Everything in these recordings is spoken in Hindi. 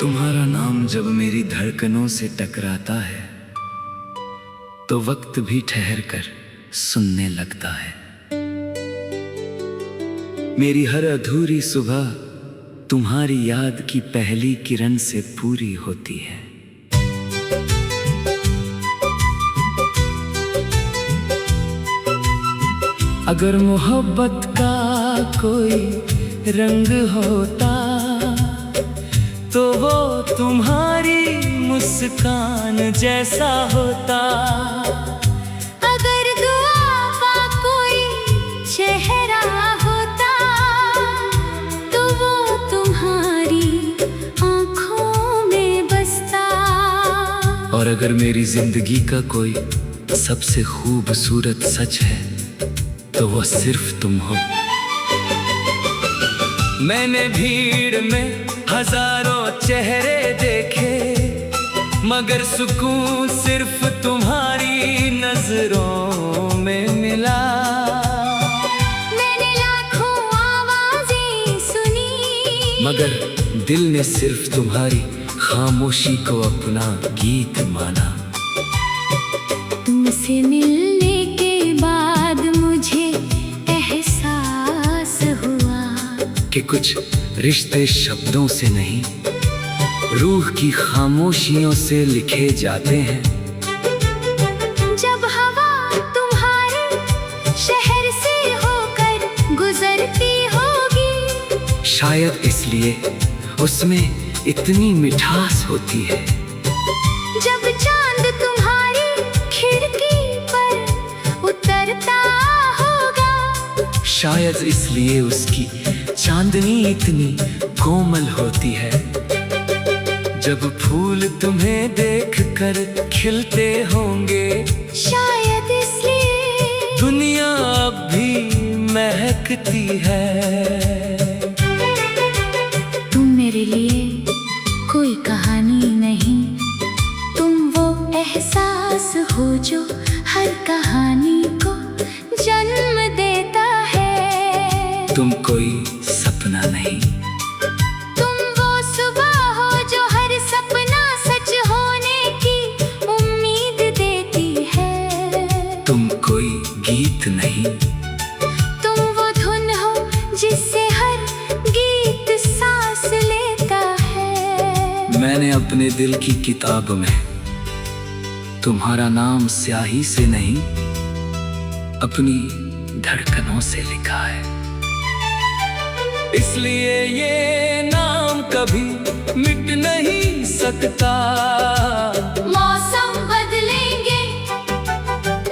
तुम्हारा नाम जब मेरी धड़कनों से टकराता है तो वक्त भी ठहर कर सुनने लगता है। मेरी हर अधूरी सुबह तुम्हारी याद की पहली किरण से पूरी होती है। अगर मोहब्बत का कोई रंग होता तो वो तुम्हारी मुस्कान जैसा होता। अगर दुआ का कोई चेहरा होता तो वो तुम्हारी आँखों में बसता। और अगर मेरी जिंदगी का कोई सबसे खूबसूरत सच है तो वो सिर्फ तुम हो। मैंने भीड़ में हजारों चेहरे देखे मगर सुकून सिर्फ तुम्हारी नजरों में मिला। मैंने लाखों आवाजें सुनी मगर दिल ने सिर्फ तुम्हारी खामोशी को अपना गीत माना। तुमसे मिलने के बाद मुझे एहसास हुआ कि कुछ रिश्ते शब्दों से नहीं रूह की खामोशियों से लिखे जाते हैं। जब हवा तुम्हारे शहर से होकर गुजरती होगी शायद इसलिए उसमें इतनी मिठास होती है। जब चांद तुम्हारी खिड़की पर उतरता होगा शायद इसलिए उसकी चांदनी इतनी कोमल होती है। जब फूल तुम्हें देखकर खिलते होंगे शायद इसलिए दुनिया अब भी महकती है। तुम मेरे लिए कोई कहानी नहीं, तुम वो एहसास हो जो हर कहानी को जन्म देता है। तुम कोई सपना नहीं, तुम वो सुबह हो जो हर सपना सच होने की उम्मीद देती है। तुम कोई गीत नहीं, तुम वो धुन हो जिससे हर गीत सांस लेता है। मैंने अपने दिल की किताब में तुम्हारा नाम स्याही से नहीं अपनी धड़कनों से लिखा है। इसलिए ये नाम कभी मिट नहीं सकता। मौसम बदलेंगे,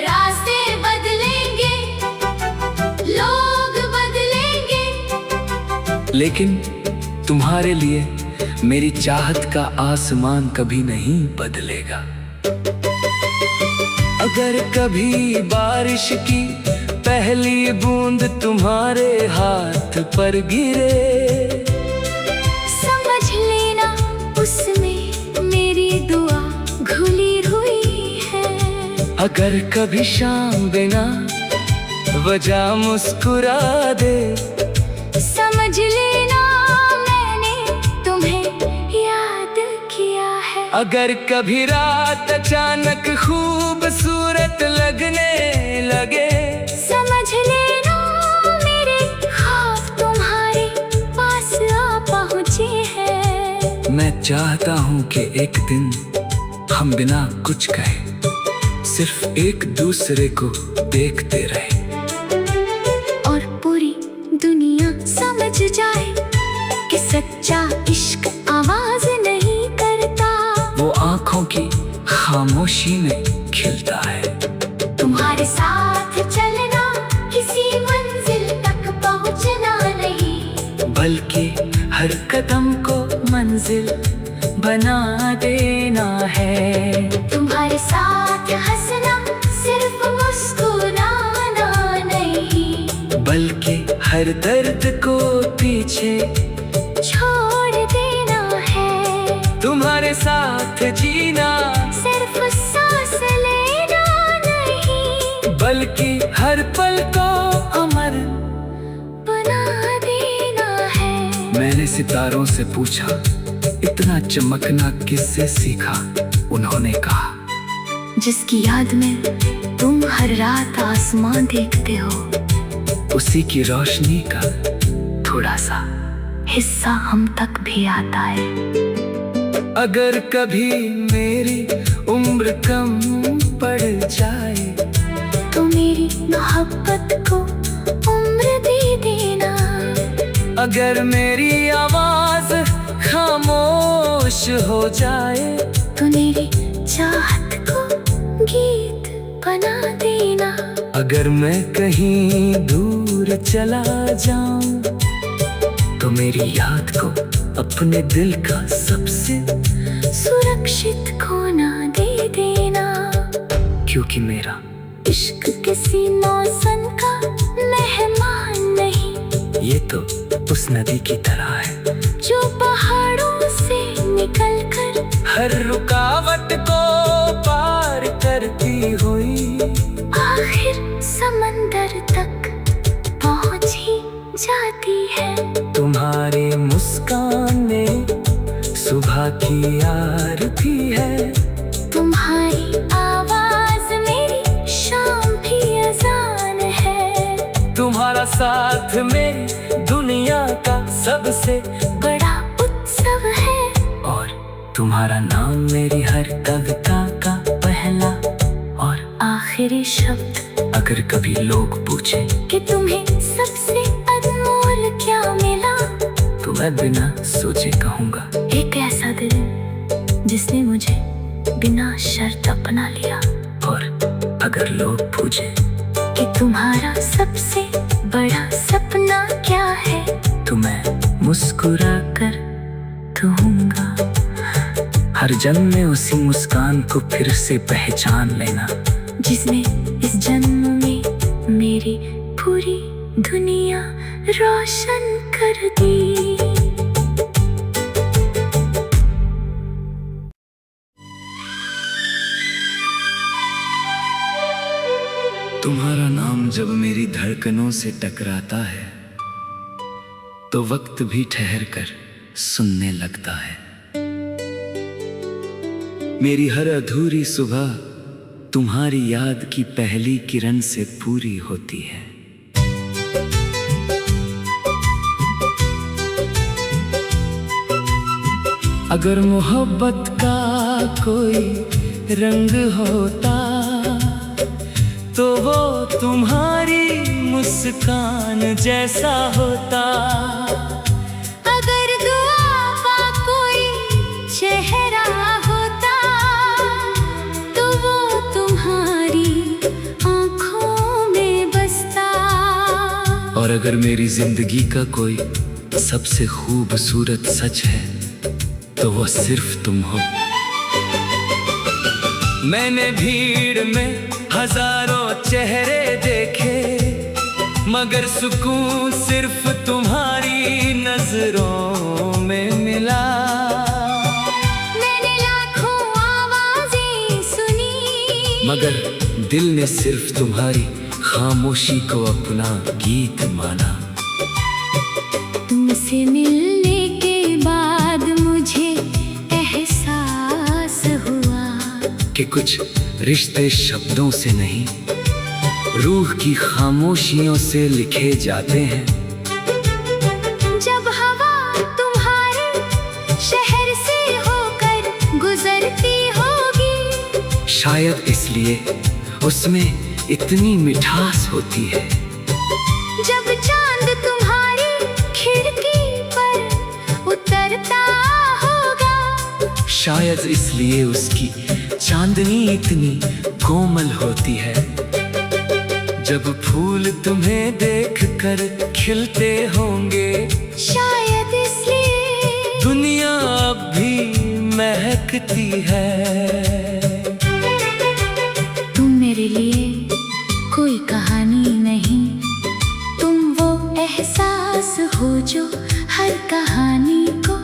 रास्ते बदलेंगे, लोग बदलेंगे, लेकिन तुम्हारे लिए मेरी चाहत का आसमान कभी नहीं बदलेगा। अगर कभी बारिश की पहली बूंद तुम्हारे हाथ पर गिरे समझ लेना उसमें मेरी दुआ घुली हुई है। अगर कभी शाम बिना वजह मुस्कुरा दे समझ लेना मैंने तुम्हें याद किया है। अगर कभी रात अचानक खूबसूरत लगने लगे समझ लेना मेरे ख्वाब तुम्हारे पास आ पहुँचे हैं। मैं चाहता हूँ कि एक दिन हम बिना कुछ कहे सिर्फ एक दूसरे को देखते रहे और पूरी दुनिया समझ जाए कि सच्चा इश्क आवाज नहीं करता, वो आंखों की खामोशी में खिलता है। तुम्हारे साथ चलना किसी मंजिल तक पहुंचना नहीं बल्कि हर कदम को मंजिल बना देना है। तुम्हारे साथ हंसना सिर्फ मुस्कुराना नहीं बल्कि हर दर्द को पीछे छोड़ देना है। तुम्हारे साथ जीना सिर्फ सांस लेना नहीं बल्कि हर पल को अमर बना देना है। मैंने सितारों से पूछा इतना चमकना किससे सीखा? उन्होंने कहा, जिसकी याद में तुम हर रात आसमां देखते हो, उसी की रोशनी का थोड़ा सा हिस्सा हम तक भी आता है। अगर कभी मेरी उम्र कम पड़ जाए, तो मेरी मोहब्बत को उम्र दे देना। अगर मेरी आवाज खामोश हो जाए, तो मेरी चाहत को गीत बना देना। अगर मैं कहीं दूर चला जाऊं, तो मेरी याद को अपने दिल का सबसे सुरक्षित कोना दे देना। क्योंकि मेरा इश्क किसी मौसम का मेहमान नहीं, ये तो उस नदी की तरह है जो पहाड़ों से निकलकर हर रुकावट को पार करती हुई आखिर समंदर तक पहुंच ही जाती है। तुम्हारी मुस्कान में सुबह की आरती है, तुम्हारी आवाज मेरी शाम की अजान है। तुम्हारा साथ मेरी दुनिया का सबसे बड़ा उत्सव है, और तुम्हारा नाम मेरी हर कविता का पहला और आखिरी शब्द। अगर कभी लोग पूछे कि तुम्हें सबसे अनमोल क्या मिला, तो मैं बिना सोचे कहूँगा, एक ऐसा दिल जिसने मुझे बिना शर्त अपना लिया। और अगर लोग पूछे कि तुम्हारा सबसे बड़ा सपना क्या है, तो मैं मुस्कुरा कर कहूँगा, हर जन्म में उसी मुस्कान को फिर से पहचान लेना, जिसने इस जन्म में मेरी पूरी दुनिया रोशन कर दी। तुम्हारा नाम जब मेरी धड़कनों से टकराता है, तो वक्त भी ठहर कर सुनने लगता है। मेरी हर अधूरी सुबह तुम्हारी याद की पहली किरण से पूरी होती है। अगर मोहब्बत का कोई रंग होता, तो वो तुम्हारी मुस्कान जैसा होता। अगर दुआ का कोई चेहरा होता, तो वो तुम्हारी आँखों में बसता। और अगर मेरी जिंदगी का कोई सबसे खूबसूरत सच है, तो वो सिर्फ तुम हो। मैंने भीड़ में हजारों चेहरे देखे, मगर सुकून सिर्फ तुम्हारी नजरों में मिला। मैंने लाखों आवाजें सुनी, मगर दिल ने सिर्फ तुम्हारी खामोशी को अपना गीत माना। तुमसे मिलने के बाद मुझे एहसास हुआ कि कुछ रिश्ते शब्दों से नहीं, रूह की खामोशियों से लिखे जाते हैं। जब हवा तुम्हारे शहर से होकर गुजरती होगी, शायद इसलिए उसमें इतनी मिठास होती है। जब चांद तुम्हारी खिड़की पर उतरता होगा, शायद इसलिए उसकी चांदनी इतनी कोमल होती है। जब फूल तुम्हें देखकर खिलते होंगे, शायद इसलिए दुनिया अब भी महकती है। तुम मेरे लिए कोई कहानी नहीं, तुम वो एहसास हो जो हर कहानी को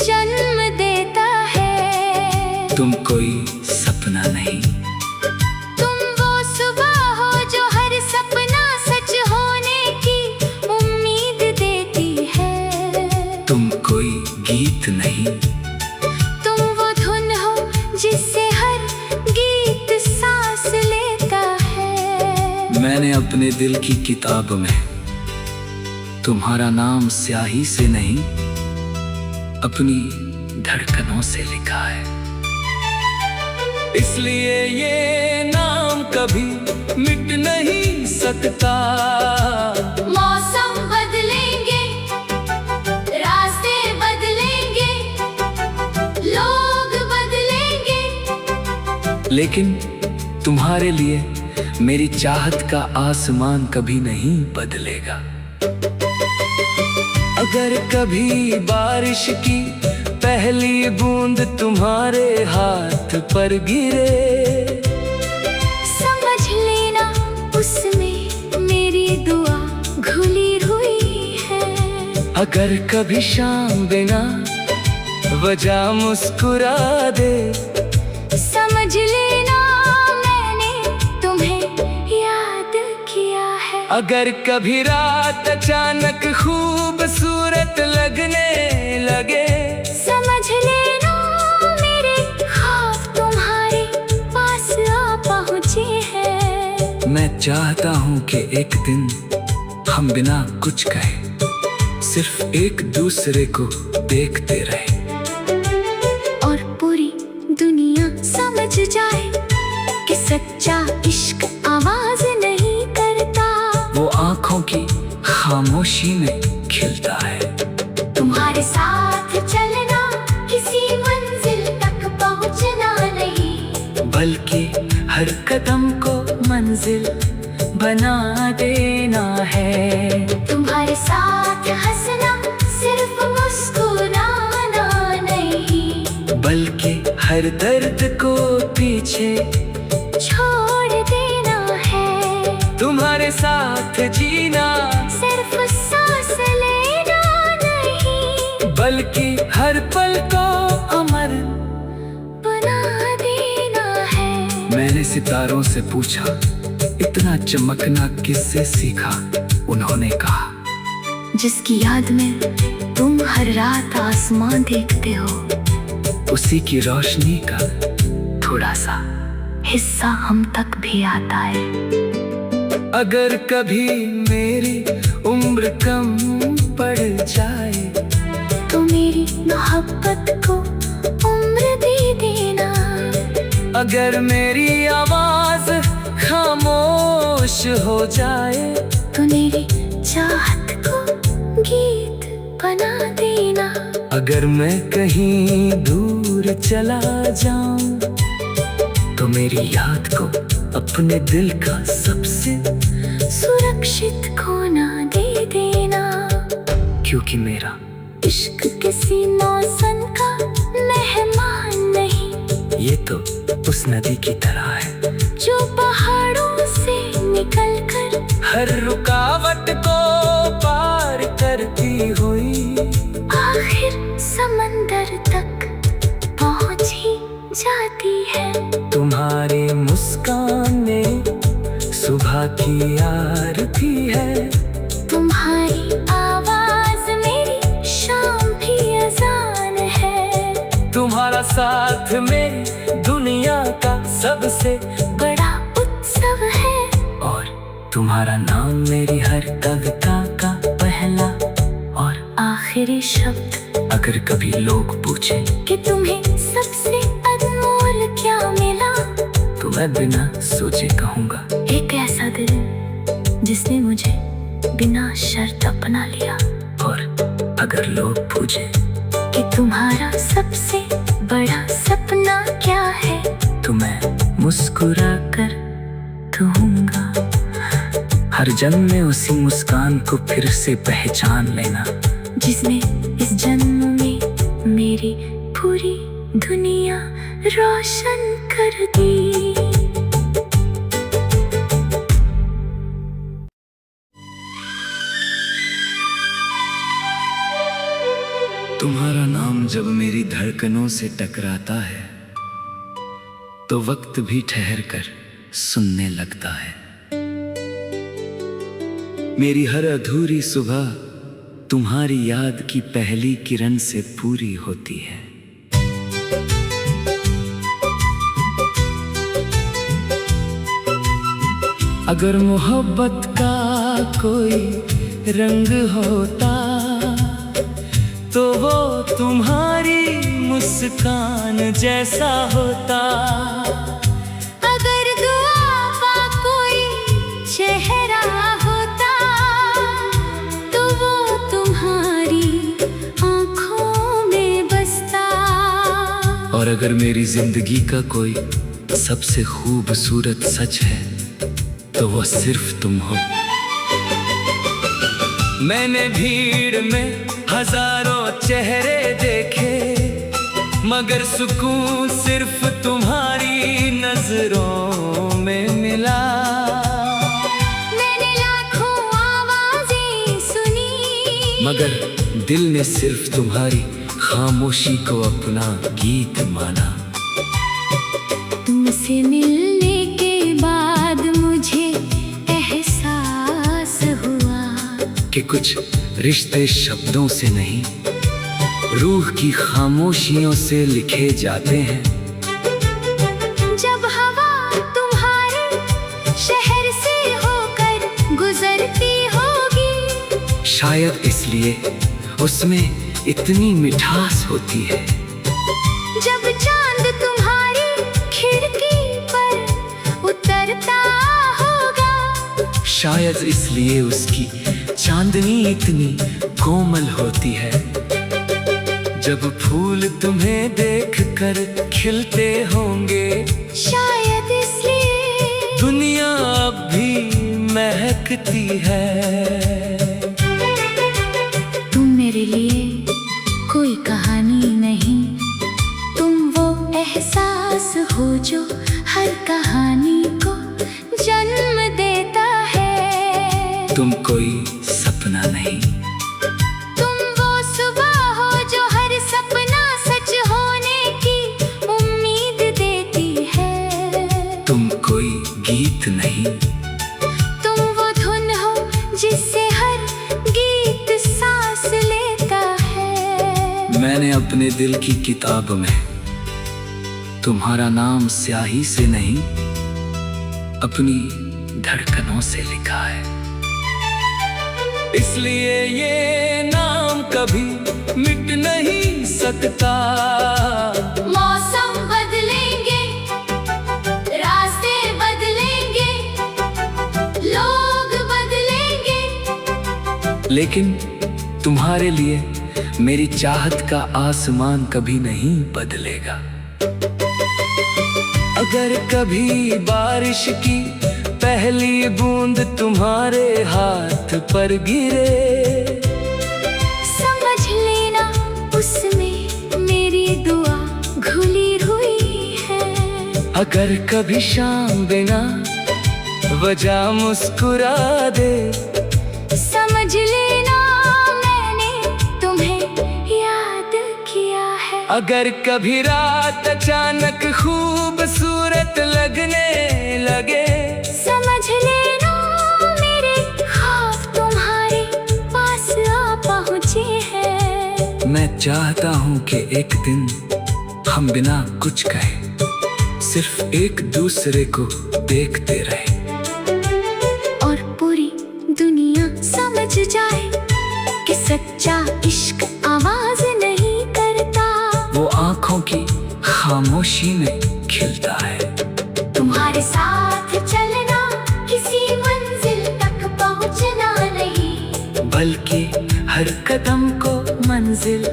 जन्म देता है। तुम कोई सपना नहीं, तुम वो सुबह हो जो हर सपना सच होने की उम्मीद देती है। तुम कोई गीत नहीं, अपने दिल की किताब में तुम्हारा नाम स्याही से नहीं, अपनी धड़कनों से लिखा है। इसलिए ये नाम कभी मिट नहीं सकता। मौसम बदलेंगे, रास्ते बदलेंगे, लोग बदलेंगे, लेकिन तुम्हारे लिए मेरी चाहत का आसमान कभी नहीं बदलेगा। अगर कभी बारिश की पहली बूंद तुम्हारे हाथ पर गिरे, समझ लेना उसमें मेरी दुआ घुली हुई है। अगर कभी शाम बिना वजह मुस्कुरा दे, समझ लेना मैंने तुम्हें याद किया है। अगर कभी रात अचानक खूबसूरत लगने लगे, समझ लेना मेरे ख्वाब तुम्हारे पास आ पहुँचे हैं। मैं चाहता हूँ कि एक दिन हम बिना कुछ कहे सिर्फ एक दूसरे को देखते रहे, और पूरी दुनिया समझ जाए कि सच्चा इश्क आवाज नहीं करता, वो आंखों की खामोशी में खिलता है। तुम्हारे साथ चलना किसी मंजिल तक पहुंचना नहीं, बल्कि हर कदम को मंजिल बना देना है। तुम्हारे साथ हंसना सिर्फ मुस्कुराना नहीं, बल्कि हर दर्द को पीछे छोड़ देना है। तुम्हारे साथ जीना सिर्फ सांस लेना नहीं, बल्कि हर पल को अमर बना देना है। मैंने सितारों से पूछा, इतना चमकना किससे सीखा? उन्होंने कहा, जिसकी याद में तुम हर रात आसमां देखते हो, उसी की रोशनी का थोड़ा सा हिस्सा हम तक भी आता है। अगर कभी मेरी उम्र कम पड़ जाए, तो मेरी मोहब्बत को उम्र दे देना। अगर मेरी आवाज खामोश हो जाए, तो मेरी चाहत को गीत बना देना। अगर मैं कहीं दूर चला जाऊं, तो मेरी याद को अपने दिल का सबसे सुरक्षित कोना दे देना, क्योंकि मेरा इश्क किसी मौसम का मेहमान नहीं, ये तो उस नदी की तरह है जो पहाड़ों से निकल कर हर रुकावट को पार करती हुई आखिर समंदर तक पहुंच ही जाती है। तुम्हारी मुस्कान में सुबह की आरती है, तुम्हारी आवाज मेरी शाम की अजान है। तुम्हारा साथ मेरी दुनिया का सबसे बड़ा उत्सव है, और तुम्हारा नाम मेरी हर कविता का पहला और आखिरी शब्द। अगर कभी लोग पूछे कि तुम्हें सबसे अनमोल क्या मिला, तो मैं बिना सोचे कहूँगा, एक ऐसा दिल जिसने मुझे बिना शर्त अपना लिया। और अगर लोग पूछे कि तुम्हारा सबसे बड़ा सपना क्या है, तो मैं मुस्कुरा कर कहूँगा, हर जन्म में उसी मुस्कान को फिर से पहचान लेना, जिसने इस जन्म में मेरी पूरी दुनिया रोशन कर दी। तुम्हारा नाम जब मेरी धड़कनों से टकराता है, तो वक्त भी ठहर कर सुनने लगता है। मेरी हर अधूरी सुबह तुम्हारी याद की पहली किरण से पूरी होती है। अगर मोहब्बत का कोई रंग होता तो वो तुम्हारी मुस्कान जैसा होता। अगर दुआ का कोई चेहरा होता तो वो तुम्हारी आँखों में बसता। और अगर मेरी जिंदगी का कोई सबसे खूबसूरत सच है तो वो सिर्फ तुम हो। मैंने भीड़ में हजारों चेहरे देखे मगर सुकून सिर्फ तुम्हारी नजरों में मिला। मैंने लाखों आवाजें सुनी मगर दिल ने सिर्फ तुम्हारी खामोशी को अपना गीत माना। तुमसे मिलने के बाद मुझे एहसास हुआ कि कुछ रिश्ते शब्दों से नहीं रूह की खामोशियों से लिखे जाते हैं। जब हवा तुम्हारे शहर से होकर गुजरती होगी शायद इसलिए उसमें इतनी मिठास होती है। जब चांद तुम्हारी खिड़की पर उतरता होगा शायद इसलिए उसकी चांदनी इतनी कोमल होती है। जब फूल तुम्हें देखकर खिलते होंगे शायद इसलिए दुनिया अब भी महकती है। तुम मेरे लिए कोई कहानी नहीं, तुम वो एहसास हो जो हर कहानी को जन्म देता है। तुम कोई सपना नहीं, तुम वो सुबह हो जो हर सपना सच होने की उम्मीद देती है। तुम कोई गीत नहीं, तुम वो धुन हो जिससे हर गीत सांस लेता है। मैंने अपने दिल की किताब में तुम्हारा नाम स्याही से नहीं अपनी धड़कनों से लिखा है। इसलिए ये नाम कभी मिट नहीं सकता। मौसम बदलेंगे, रास्ते बदलेंगे, लोग बदलेंगे, लेकिन तुम्हारे लिए मेरी चाहत का आसमान कभी नहीं बदलेगा। अगर कभी बारिश की पहली बूंद तुम्हारे हाथ पर गिरे समझ लेना उसमें मेरी दुआ घुली हुई है। अगर कभी शाम बिना वजह मुस्कुरा दे समझ लेना मैंने तुम्हें याद किया है। अगर कभी रात अचानक खूबसूरत लगने लगे समझ लेना मेरे ख्वाब तुम्हारे पास आ पहुँचे हैं। मैं चाहता हूँ कि एक दिन हम बिना कुछ कहे सिर्फ एक दूसरे को देखते रहे और पूरी दुनिया समझ जाए कि सच्चा इश्क आवाज नहीं करता, वो आंखों की खामोशी में खिलता है। तुम्हारे साथ चलना किसी मंजिल तक पहुंचना नहीं, बल्कि हर कदम को मंजिल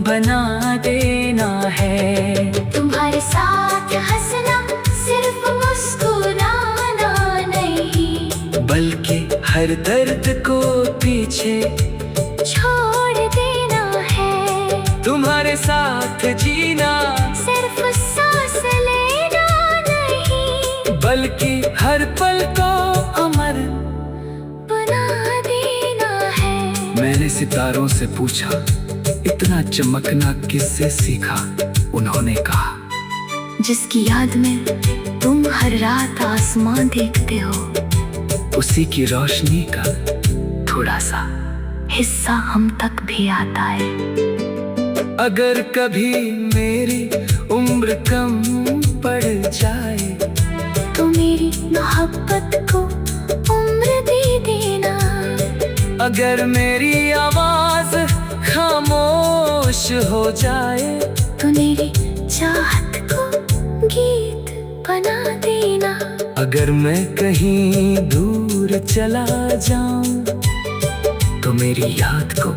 बना देना है। तुम्हारे साथ हंसना सिर्फ मुस्कुराना नहीं, बल्कि हर दर्द को पीछे छोड़ देना है। तुम्हारे साथ जीना सिर्फ सांस लेना नहीं, बल्कि हर पल को अमर बना देना है। मैंने सितारों से पूछा इतना चमकना किससे सीखा, उन्होंने कहा जिसकी याद में तुम हर रात आसमान देखते हो, उसी की रोशनी का थोड़ा सा हिस्सा हम तक भी आता है। अगर कभी मेरी उम्र कम पड़ जाए तो मेरी मोहब्बत को अगर मेरी आवाज खामोश हो जाए तो मेरी चाहत को गीत बना देना। अगर मैं कहीं दूर चला जाऊं तो मेरी याद को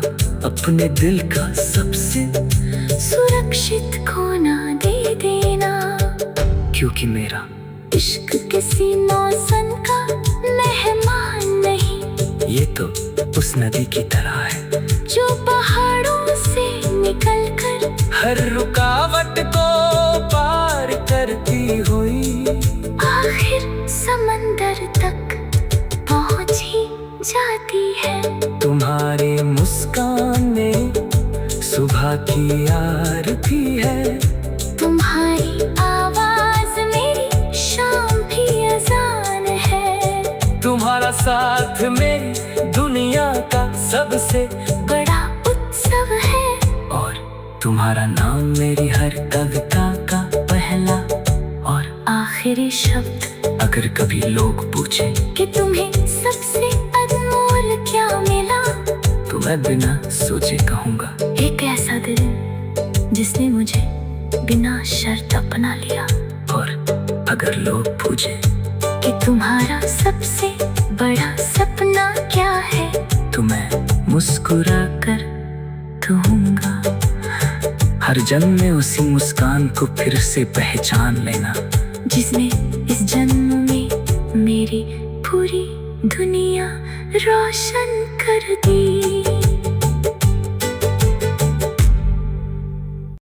अपने दिल का सबसे सुरक्षित कोना दे देना। क्योंकि मेरा इश्क किसी मौसम का मेहमान नहीं, ये तो उस नदी की तरह है जो पहाड़ों से निकल कर हर रुकावट को पार करती हुई आखिर समंदर तक पहुंच ही जाती है। तुम्हारी मुस्कान में सुबह की आरती है, तुम्हारी आवाज मेरी शाम की अजान है। तुम्हारा साथ मेरी दुनिया का सबसे बड़ा उत्सव है, और तुम्हारा नाम मेरी हर कविता का पहला और आखिरी शब्द। अगर कभी लोग पूछे कि तुम्हें सबसे अनमोल क्या मिला, तो मैं बिना सोचे कहूँगा एक ऐसा दिल जिसने मुझे बिना शर्त अपना लिया। और अगर लोग पूछे कि तुम्हारा सबसे बड़ा सपना क्या है, तो मैं मुस्कुरा कर कहूँगा हर जन्म में उसी मुस्कान को फिर से पहचान लेना, जिसने इस जन्म में मेरी पूरी दुनिया रोशन कर दी।